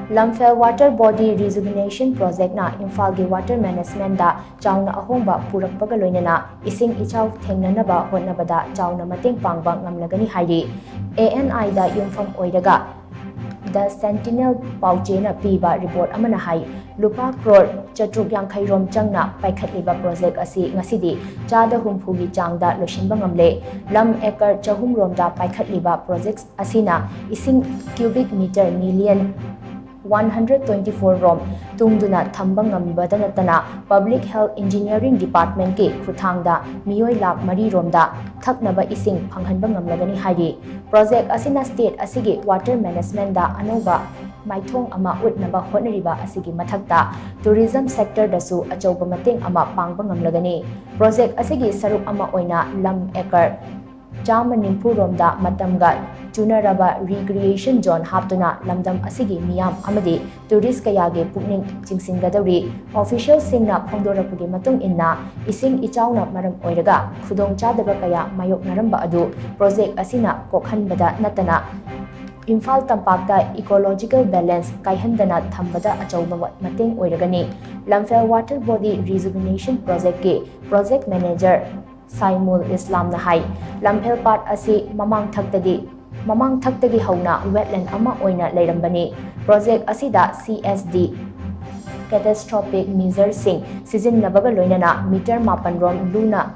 Lamphel water body rejuvenation project na Imphal gi water management da Chaona ahongba purakpaga loinana eshing Ichao Thengnanaba hotnabada Chaona Mateng Pangba Ngamlagani hairi ANI da yumfam oiraga The Sentinel Pauchena piba report amana hai lupa crore chatruk yankhai rom changna paikhatliba project asi ngasidi chada humpugi changda losinba ngamle lam acre chahum romda paikhatliba projects asina ising cubic meter million 124 rom tungduna thambang ngambada natana public health engineering department ke khuthangda miyoi lak mari romda thaknaba ising phanghanba ngamlagani hairi project asina state asigi water management da anoba maithong ama utnaba hotnariba asigi mathakta tourism sector dasu achauba mateng ama pangba ngamlagani project asigi saruk ama oina lam acre Chama nimpu romda matamga tunaraba recreation zone haptuna lamdam asigi miyam amadi tourist kayage pukning chingsingadawri official singna phongdorapudi matung inna ising ichauna maram oiraga khudong chadaba kaya mayok naramba adu project asina kokhanbada natana Imphal tampakta ecological balance kaihandana thambada achauba mateng oiragani Lamphel water body rejuvenation project ke project manager Saimul Islam na hai Lamphel part asi mamang thaktagi hauna wetland ama oina leirambani project asida CSD catastrophic measures sing sizinnabaga loinana meter mapan rom luna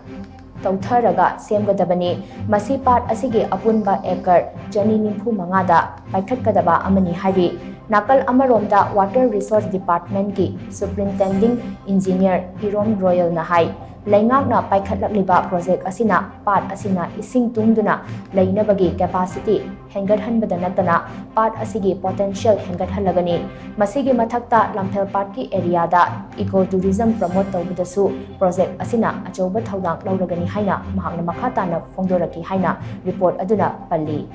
tautharaga semgadabani masi part asigi apunba acre jani nimpu mangada paikhatkadaba amani hari nakal amaromda water resource department ki superintending engineer Irom Royal na hai Laingakna paikhatlagliba project asina part asina ising tungduna lainabagi capacity hengathanbada natana part asigi potential hengathalagani masigi mathakta Lamphel part ki area da ecotourism promote tawbudasu project asina achauba thaudang lauragani haina mahakna makhatana phongdoraki haina report aduna palli